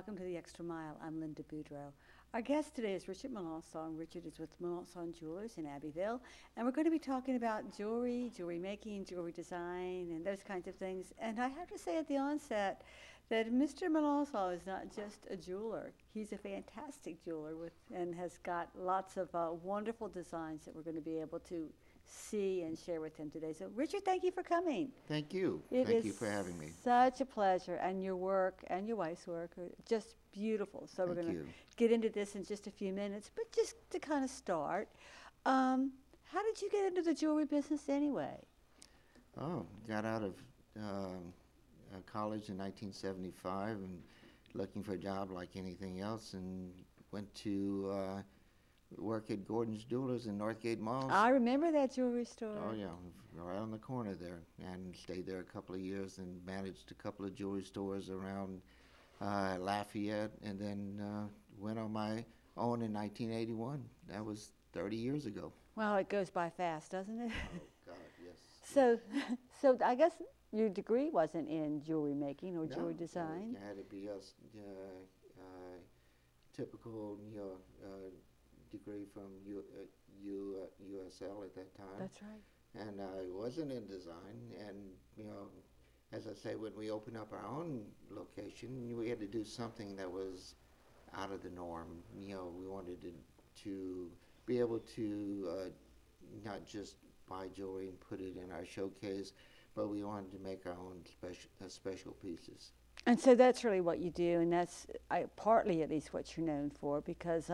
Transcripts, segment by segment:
welcome to The Extra Mile. I'm Linda Boudreau. Our guest today is Richard Melancon. Richard is with Melancon Jewelers in Abbeville, and we're going to be talking about jewelry, jewelry making, jewelry design, and those kinds of things. And I have to say at the onset that Mr. Melancon is not just a jeweler. He's a fantastic jeweler and has got lots of wonderful designs that we're going to be able to see and share with him today. So, Richard, thank you for coming. Thank you. It Thank is you for having me. Such a pleasure, and your work and your wife's work are just beautiful. So we're Thank going to you. get into this in just a few minutes, but just to kind of start, how did you get into the jewelry business anyway? Oh, got out of college in 1975 and looking for a job like anything else, and went to work at Gordon's Jewelers in Northgate Malls. I remember that jewelry store. Oh yeah, right on the corner there, and stayed there a couple of years and managed a couple of jewelry stores around Lafayette, and then went on my own in 1981. That was 30 years ago. Well, it goes by fast, doesn't it? Oh God, yes. So, so I guess your degree wasn't in jewelry making or No, jewelry design. It had to be a typical, degree from USL at that time. That's right. And I wasn't in design, and as I say, when we opened up our own location, we had to do something that was out of the norm. We wanted to be able to not just buy jewelry and put it in our showcase, but we wanted to make our own special pieces. And so that's really what you do, and that's partly at least what you're known for, because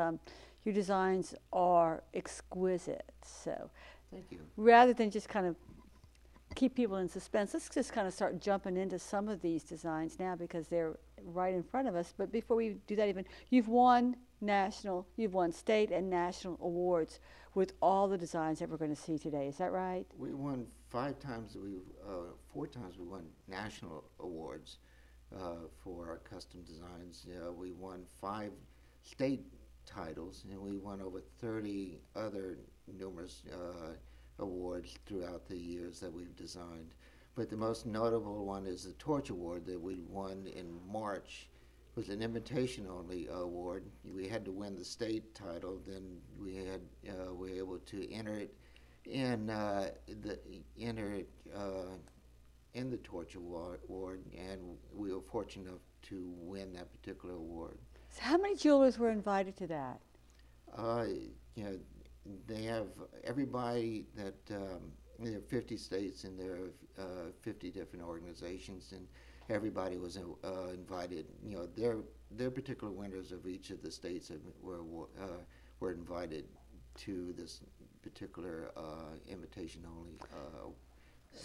your designs are exquisite. So Thank you. rather than just kind of keep people in suspense, let's just kind of start jumping into some of these designs now because they're right in front of us. But before we do that even, you've won state and national awards with all the designs that we're going to see today. Is that right? We won 4 times we won national awards for our custom designs. We won 5 state titles, and we won over 30 other numerous awards throughout the years that we've designed. But the most notable one is the Torch Award that we won in March. It was an invitation-only award. We had to win the state title, then we were able to enter it in in the Torch Award, and we were fortunate enough to win that particular award. So how many jewelers were invited to that? They have everybody that there are 50 states, and there are 50 different organizations, and everybody was invited. Their particular winners of each of the states were invited to this particular invitation-only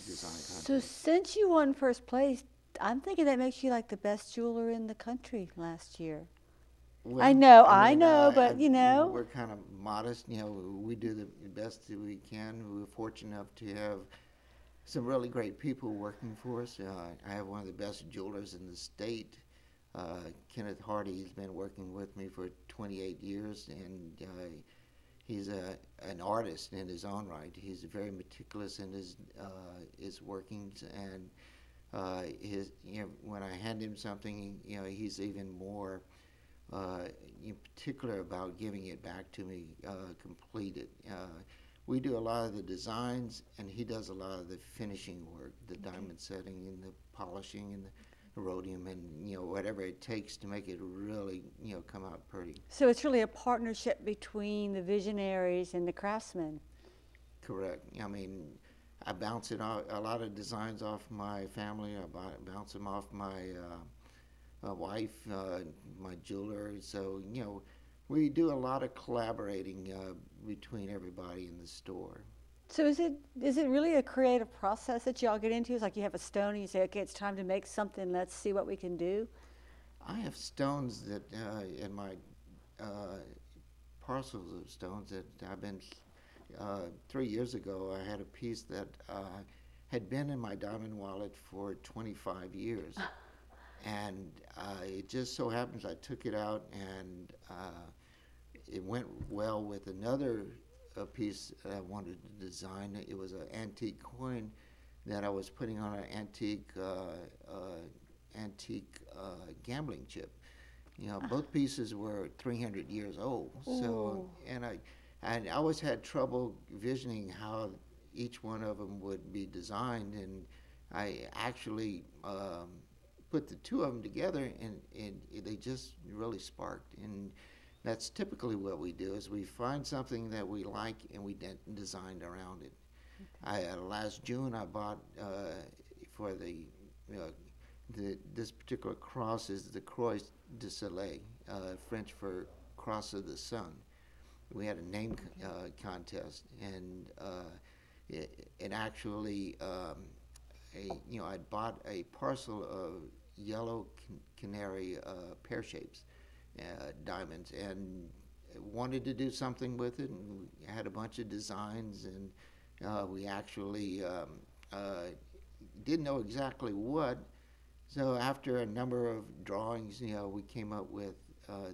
design contest. So since you won first place, I'm thinking that makes you like the best jeweler in the country last year. Well, I know, but we're kind of modest. We do the best that we can. We're fortunate enough to have some really great people working for us. I have one of the best jewelers in the state, Kenneth Hardy. He's been working with me for 28 years, and he's an artist in his own right. He's very meticulous in his workings, and when I hand him something, he's even more in particular about giving it back to me completed. We do a lot of the designs, and he does a lot of the finishing work, the diamond setting and the polishing and the rhodium, and whatever it takes to make it really come out pretty. So it's really a partnership between the visionaries and the craftsmen. Correct. I mean, I bounce a lot of designs off my family. I bounce them off my wife, my jeweler. So we do a lot of collaborating between everybody in the store. So is it really a creative process that y'all get into? It's like you have a stone and you say, okay, it's time to make something. Let's see what we can do. I have stones that in my parcels of stones that I've been. 3 years ago, I had a piece that had been in my diamond wallet for 25 years. And it just so happens I took it out, and it went well with another piece that I wanted to design. It was an antique coin that I was putting on an antique gambling chip. You know, both pieces were 300 years old. So, Ooh. and I always had trouble visioning how each one of them would be designed, and I actually put the two of them together, and they just really sparked. And that's typically what we do: is we find something that we like and we design around it. Last June I bought for this particular cross is the Croix de Soleil, French for Cross of the Sun. We had a name contest, and it actually, I bought a parcel of yellow canary pear shapes diamonds, and wanted to do something with it, and we had a bunch of designs, and we actually didn't know exactly what. So after a number of drawings, we came up with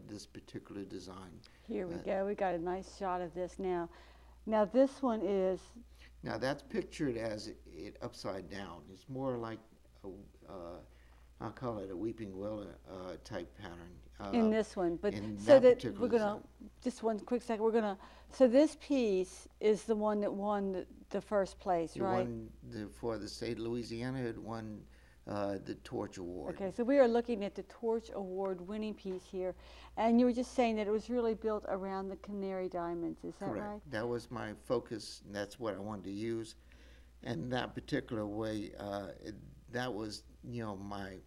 this particular design. Here we go. We got a nice shot of this now. Now this one is. Now that's pictured as it upside down. It's more like I'll call it a weeping willow type pattern. In this one, but so that we're gonna just one quick second. We're gonna. So this piece is the one that won the first place, right? For the state of Louisiana, it won the Torch Award. Okay, so we are looking at the Torch Award winning piece here, and you were just saying that it was really built around the canary diamonds. Is that Correct. right? That was my focus. And that's what I wanted to use, and that particular way, that was my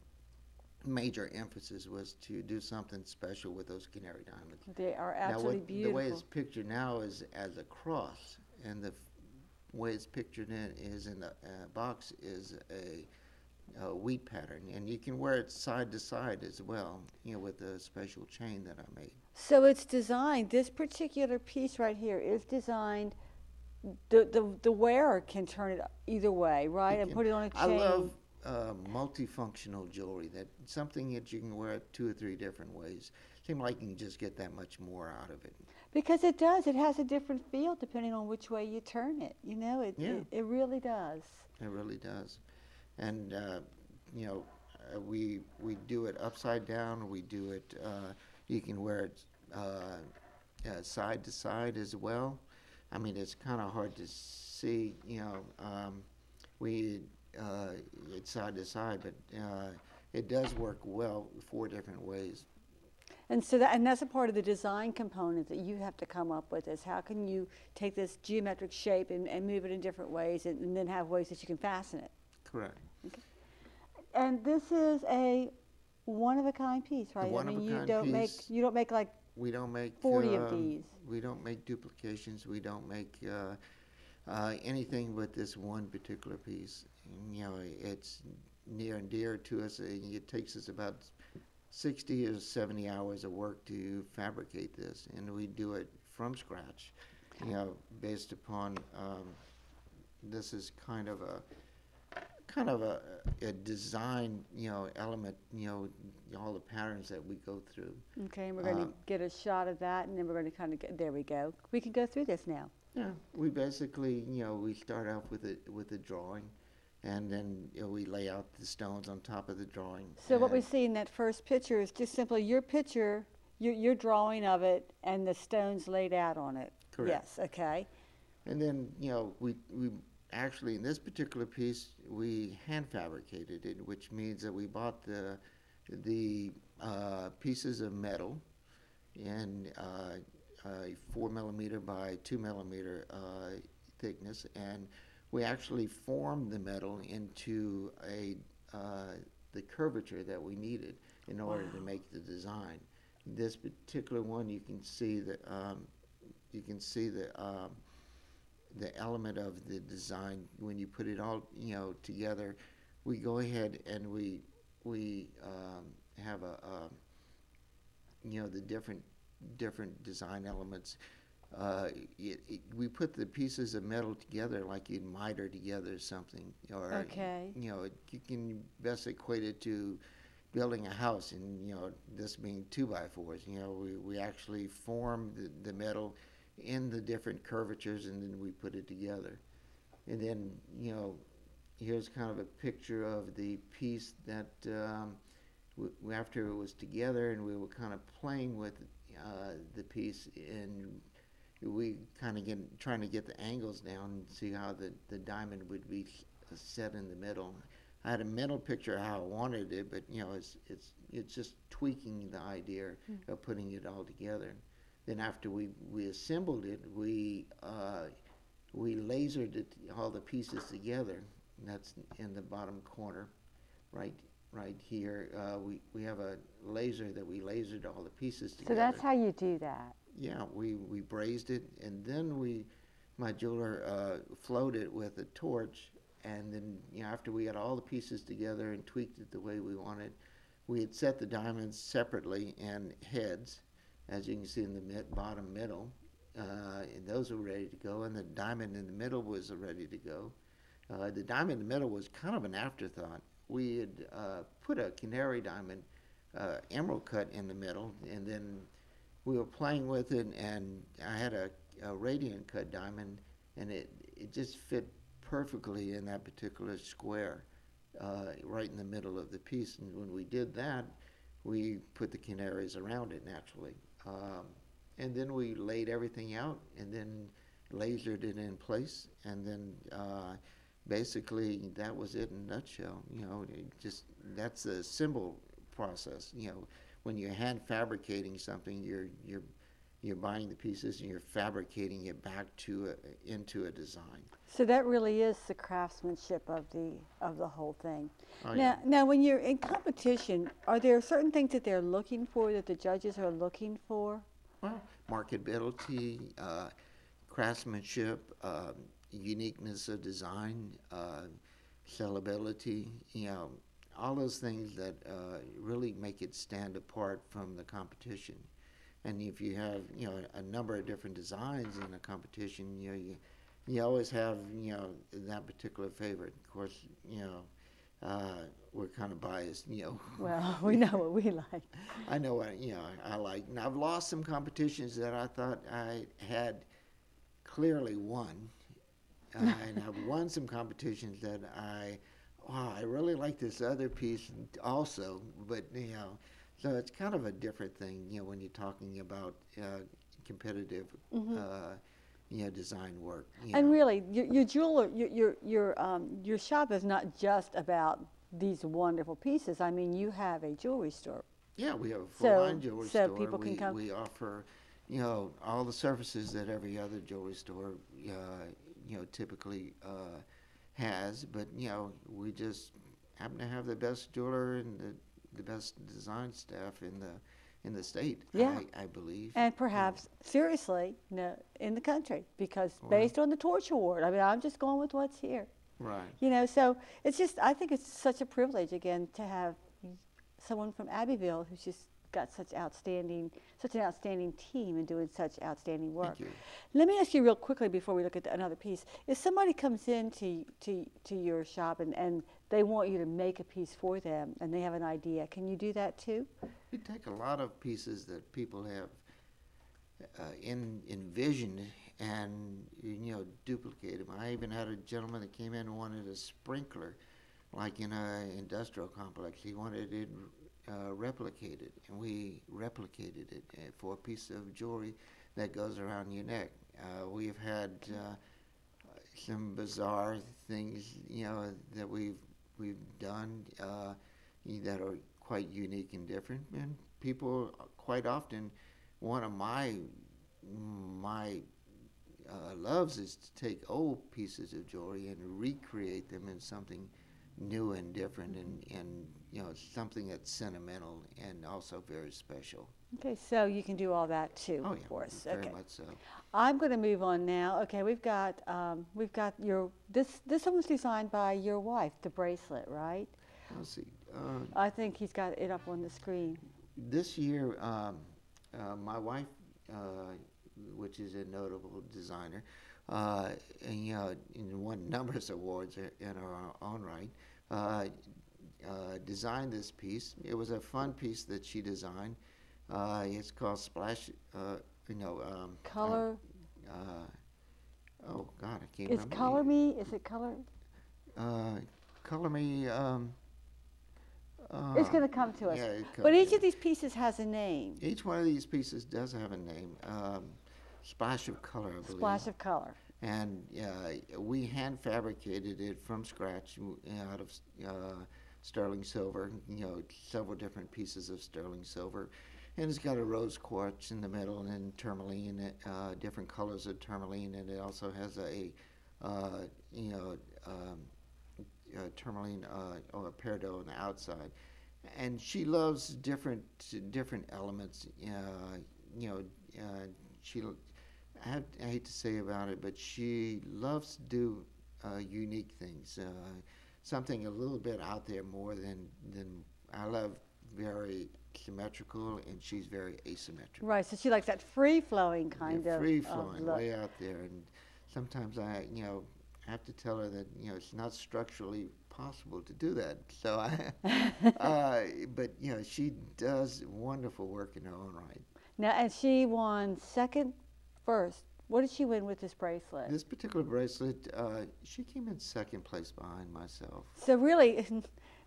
major emphasis was to do something special with those canary diamonds. They are absolutely beautiful. The way it's pictured now is as a cross, and the way it's pictured in the box is a wheat pattern, and you can wear it side to side as well, with a special chain that I made. So it's designed. This particular piece right here is designed. The wearer can turn it either way, right, and put it on a chain. I love multifunctional jewelry. That something that you can wear 2 or 3 different ways. Seems like you can just get that much more out of it. Because it does. It has a different feel depending on which way you turn it. It really does. It really does. And we do it upside down. We do it. You can wear it side to side as well. I mean, it's kind of hard to see. It's side to side, but it does work well 4 different ways. And so that's a part of the design component that you have to come up with is how can you take this geometric shape and move it in different ways and then have ways that you can fasten it. Correct. Okay. And this is a one-of-a-kind piece, right? You don't make like we don't make 40 of these. We don't make duplications. We don't make anything but this one particular piece. It's near and dear to us. It takes us about 60 or 70 hours of work to fabricate this, and we do it from scratch. Based upon this is kind of a design, element, all the patterns that we go through. Okay, and we're going to get a shot of that, and then we're going to kind of there we go. We can go through this now. Yeah, we basically, we start off with a drawing, and then we lay out the stones on top of the drawing. So what we see in that first picture is just simply your picture, your drawing of it, and the stones laid out on it. Correct. Yes, okay. And then, we actually, in this particular piece, we hand fabricated it, which means that we bought the pieces of metal in 4 millimeter by 2 millimeter thickness, and we actually formed the metal into the curvature that we needed in order to make the design. This particular one, you can see the element of the design when you put it all together. We go ahead and we have the different design elements. We put the pieces of metal together like you'd miter together something, or okay. You can best equate it to building a house, and this being 2x4s. We actually form the metal in the different curvatures, and then we put it together. And then here's kind of a picture of the piece that after it was together and we were kind of playing with the piece, and we kind of trying to get the angles down and see how the diamond would be set in the middle. I had a mental picture of how I wanted it, but it's just tweaking the idea of putting it all together. Then after we assembled it, we lasered all the pieces together. And that's in the bottom corner, right here. We have a laser that we lasered all the pieces together. So that's how you do that. Yeah, we brazed it, and then my jeweler floated it with a torch, and then after we had all the pieces together and tweaked it the way we wanted, we had set the diamonds separately in heads, as you can see in the bottom middle, and those were ready to go, and the diamond in the middle was ready to go. The diamond in the middle was kind of an afterthought. We had put a canary diamond emerald cut in the middle, and then we were playing with it, and I had a radiant cut diamond, and it just fit perfectly in that particular square, right in the middle of the piece. And when we did that, we put the canaries around it naturally. And then we laid everything out and then lasered it in place, and then basically that was it in a nutshell. That's the symbol process. When you're hand fabricating something, you're buying the pieces and you're fabricating it back into a design. So that really is the craftsmanship of the whole thing. Oh, Now, when you're in competition, are there certain things that they're looking for, that the judges are looking for? Well, marketability, craftsmanship, uniqueness of design, sellability, all those things that really make it stand apart from the competition. And if you have, a number of different designs in a competition, you always have, that particular favorite. Of course, we're kind of biased, Well, we know what we like. I know what, I like. And I've lost some competitions that I thought I had clearly won. And I've won some competitions that I really like this other piece also, but, so it's kind of a different thing, when you're talking about competitive, design work. And really, your jeweler, your shop is not just about these wonderful pieces. I mean, you have a jewelry store. Yeah, we have a full-line jewelry store. So people can come. We offer, all the services that every other jewelry store, typically has. But we just happen to have the best jeweler and the best design staff in the state. Yeah. I believe. And perhaps, seriously, in the country, because based on the Torch Award, I mean, I'm just going with what's here. Right. So it's just, I think it's such a privilege, again, to have someone from Abbeville who's just got such an outstanding team and doing such outstanding work. Thank you. Let me ask you real quickly before we look at another piece. If somebody comes into to your shop and they want you to make a piece for them and they have an idea, can you do that too? We take a lot of pieces that people have envisioned and duplicate them. I even had a gentleman that came in and wanted a sprinkler, like in an industrial complex. He wanted it replicated, and we replicated it for a piece of jewelry that goes around your neck. We've had some bizarre things, that we've done that are quite unique and different, and people quite often, one of my loves is to take old pieces of jewelry and recreate them in something new and different, and something that's sentimental and also very special. Okay, so you can do all that too, Oh, of course. very Okay. much so. I'm going to move on now. Okay, we've got your this one was designed by your wife, the bracelet, right? Let's see. I think he's got it up on the screen. This year, my wife, which is a notable designer, and won numerous awards in her own right, designed this piece. It was a fun piece that she designed. It's called Splash. Color. Oh God, I can't Is remember. Color Me? Is it Color? Color Me. It's going to come to us. Yeah, But each of these pieces has a name. each one of these pieces does have a name. Splash of Color, I believe. Splash of Color. And we hand fabricated it from scratch out of sterling silver, several different pieces of sterling silver. And it's got a rose quartz in the middle and tourmaline, different colors of tourmaline, and it also has a tourmaline or a peridot on the outside. And she loves different elements. She, I hate to say about it, but she loves to do unique things. Something a little bit out there more than I love. Very symmetrical, and she's very asymmetrical. Right, so she likes that free-flowing kind of free-flowing, look. way out there. And sometimes I have to tell her that it's not structurally possible to do that. So but she does wonderful work in her own right. Now, and she won second, first. What did she win with this bracelet? This particular bracelet, she came in second place behind myself. So really,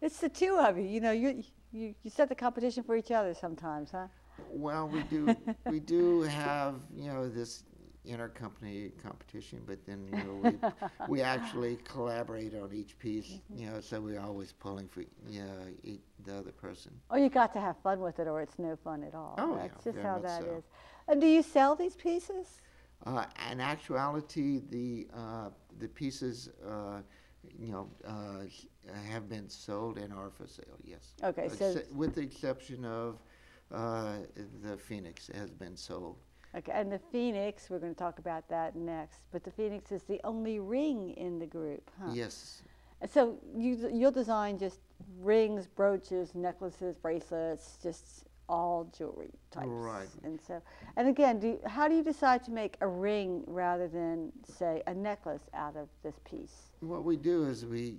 it's the two of you. You set the competition for each other sometimes, huh? Well, we do have this intercompany competition, but then we actually collaborate on each piece. So we're always pulling for the other person. Oh, you got to have fun with it, or it's no fun at all. Oh, That's yeah, just how that so. is. And do you sell these pieces? In actuality, the pieces have been sold and are for sale. Yes. Okay, so with the exception of the Phoenix has been sold. Okay, and the Phoenix, we're going to talk about that next. But the Phoenix is the only ring in the group, huh? Yes. So you'll design just rings, brooches, necklaces, bracelets, just all jewelry types. Right. And again, how do you decide to make a ring rather than, say, a necklace out of this piece? What we do is we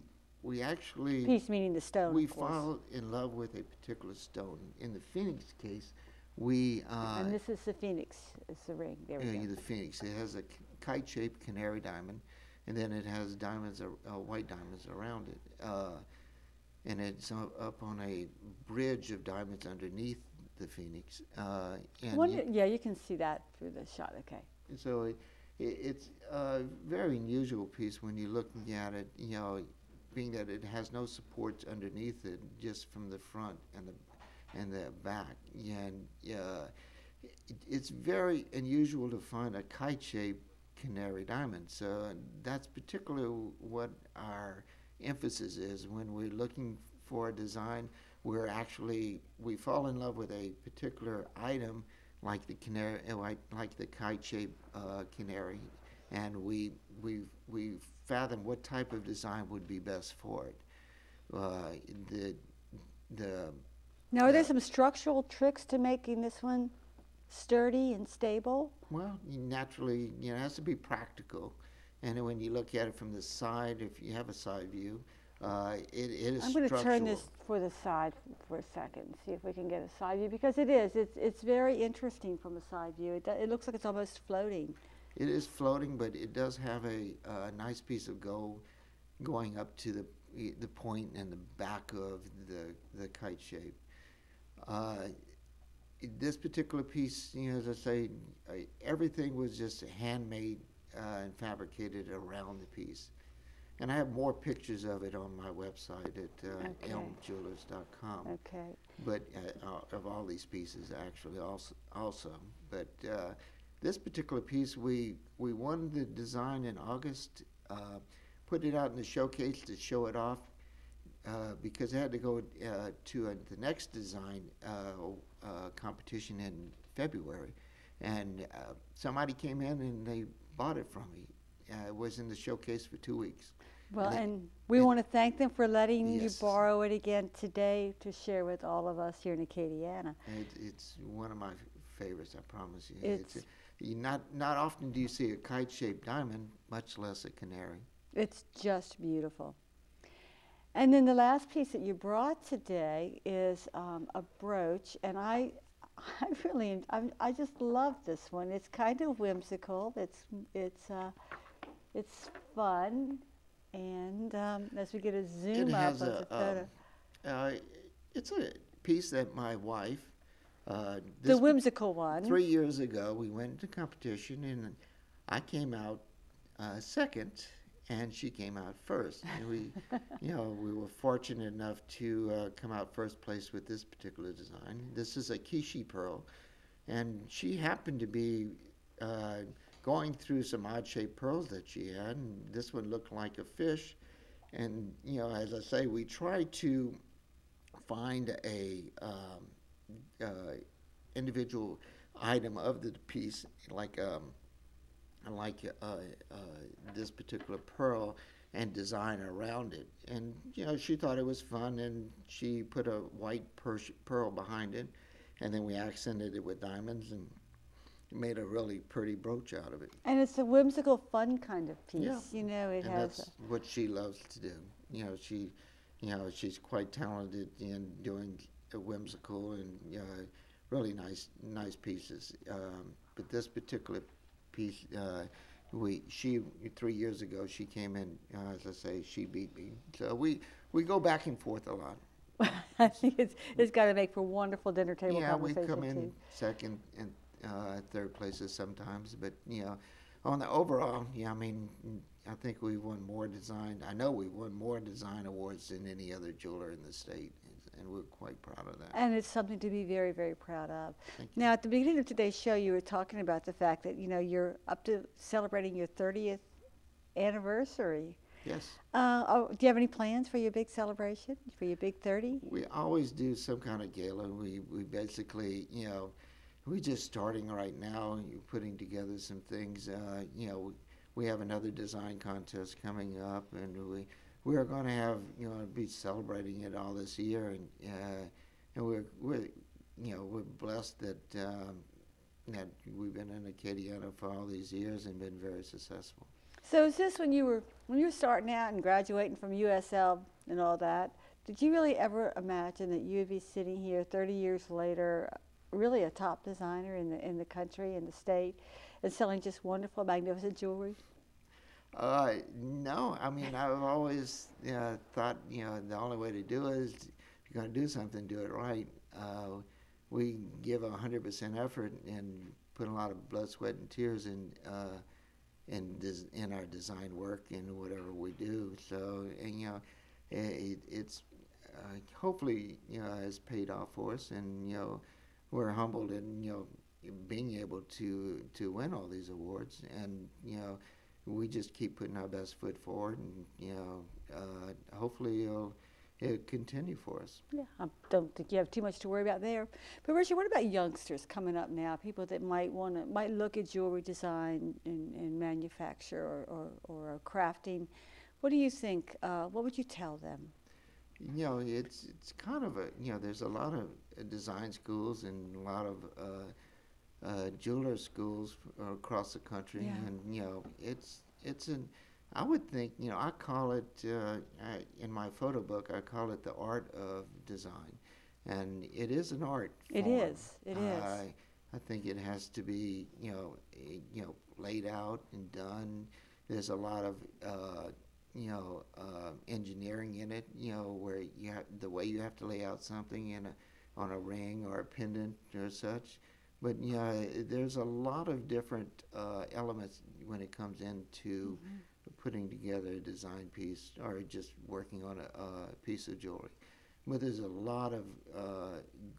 actually Piece meaning the stone. we of course. fall in love with a particular stone. In the Phoenix case, we and this is the Phoenix. It's the ring. There we go. the Phoenix. It has a kite-shaped canary diamond, and then it has diamonds, white diamonds around it, and it's up on a bridge of diamonds underneath the Phoenix. Yeah, you can see that through the shot. Okay. So it's a very unusual piece when you're looking at it. Being that it has no supports underneath it, just from the front and the back. And it's very unusual to find a kite-shaped canary diamond. So that's particularly what our emphasis is when we're looking for a design. We fall in love with a particular item, like the canary, like the kite-shaped canary, and we fathom what type of design would be best for it. Now, are there some structural tricks to making this one sturdy and stable? Well, naturally, it has to be practical. And when you look at it from the side, if you have a side view, it is I'm going to structural. turn this for the side for a second, see if we can get a side view, because it's very interesting from a side view. It looks like it's almost floating. It is floating, but it does have a nice piece of gold going up to the point and the back of the kite shape. This particular piece, as I say, everything was just handmade and fabricated around the piece. And I have more pictures of it on my website at elmjewelers.com. Okay. But of all these pieces, actually, also. But this particular piece, we won the design in August, put it out in the showcase to show it off, because it had to go to the next design competition in February. And somebody came in and they bought it from me. It was in the showcase for 2 weeks. Well, and we want to thank them for letting you Yes. borrow it again today to share with all of us here in Acadiana. It's one of my favorites, I promise you. It's not often do you see a kite-shaped diamond, much less a canary. It's just beautiful. And then the last piece that you brought today is a brooch, and I just love this one. It's kind of whimsical. It's fun, and as we get a zoom up of the photo. it's a piece that my wife, The whimsical one. 3 years ago, we went into competition, and I came out second, and she came out first. And we, we were fortunate enough to come out first place with this particular design. This is a Kishi pearl, and she happened to be going through some odd-shaped pearls that she had, and this one looked like a fish. And as I say, we try to find a individual item of the piece, like this particular pearl, and design around it. And she thought it was fun, and she put a white pearl behind it, and then we accented it with diamonds and made a really pretty brooch out of it. And it's a whimsical, fun kind of piece. Yeah. It and has. That's what she loves to do. She's quite talented in doing whimsical and really nice pieces. But this particular piece, 3 years ago, she came in. As I say, she beat me. So we go back and forth a lot. I think it's got to make for wonderful dinner table conversation. Yeah, we come in too. second and third places sometimes, but on the overall, I mean, I think we won more design. I know we won more design awards than any other jeweler in the state, and we're quite proud of that. And it's something to be very, very proud of. Thank you. Now, at the beginning of today's show, you were talking about the fact that you're up to celebrating your 30th anniversary. Yes. Do you have any plans for your big celebration, for your big 30? We always do some kind of gala. We basically, we're just starting right now. You're putting together some things. We have another design contest coming up, and we are going to have be celebrating it all this year, and we're blessed that that we've been in Acadiana for all these years and been very successful. So is this when you were starting out and graduating from USL and all that? Did you really ever imagine that you would be sitting here 30 years later, really a top designer in the country, in the state, and selling just wonderful, magnificent jewelry? No, I mean, I've always thought the only way to do it is, if you're going to do something, do it right. We give 100% effort and put a lot of blood, sweat, and tears in our design work and whatever we do. So, and it's hopefully has paid off for us, and we're humbled in being able to win all these awards, and we just keep putting our best foot forward, and hopefully it'll continue for us. Yeah, I don't think you have too much to worry about there. But Richard, what about youngsters coming up now? People that might look at jewelry design and manufacture or crafting. What do you think? What would you tell them? It's kind of there's a lot of design schools and a lot of jeweler schools across the country, Yeah. and it's an I would think, I call it, in my photo book, I call it the art of design. And it is an art form. It is. It is. I think it has to be, laid out and done. There's a lot of, engineering in it, where the way you have to lay out something on a ring or a pendant or such. But there's a lot of different elements when it comes into putting together a design piece or just working on a piece of jewelry. But there's a lot of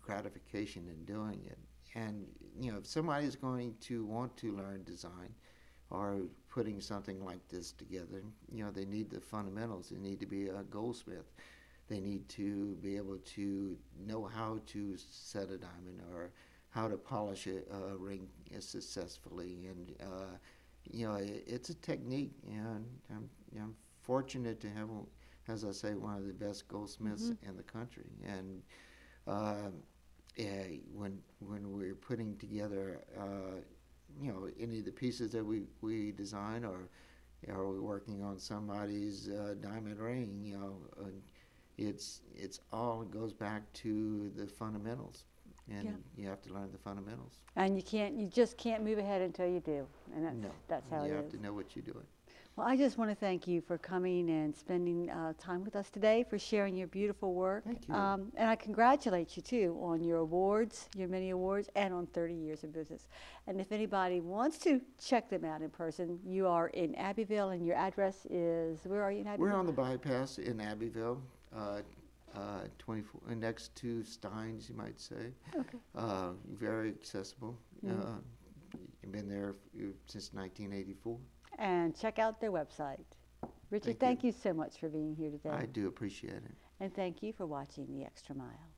gratification in doing it. And if somebody's going to want to learn design or putting something like this together, they need the fundamentals. They need to be a goldsmith. They need to be able to know how to set a diamond or how to polish a ring successfully, and it's a technique. And I'm fortunate to have, as I say, one of the best goldsmiths in the country. And when we're putting together, any of the pieces that we design, or we're working on somebody's diamond ring, it's all goes back to the fundamentals. And you have to learn the fundamentals. And you just can't move ahead until you do. And that's how it is. You have to know what you're doing. Well, I just want to thank you for coming and spending time with us today, for sharing your beautiful work. Thank you. And I congratulate you, too, on your awards, your many awards, and on 30 years of business. And if anybody wants to check them out in person, you are in Abbeville, and your address is, where are you in Abbeville? We're on the bypass in Abbeville, 24, next to Steins, you might say. Okay. Very accessible. I've been there since 1984. And check out their website. Richard, Thank thank you so much for being here today. I do appreciate it. And thank you for watching The Extra Mile.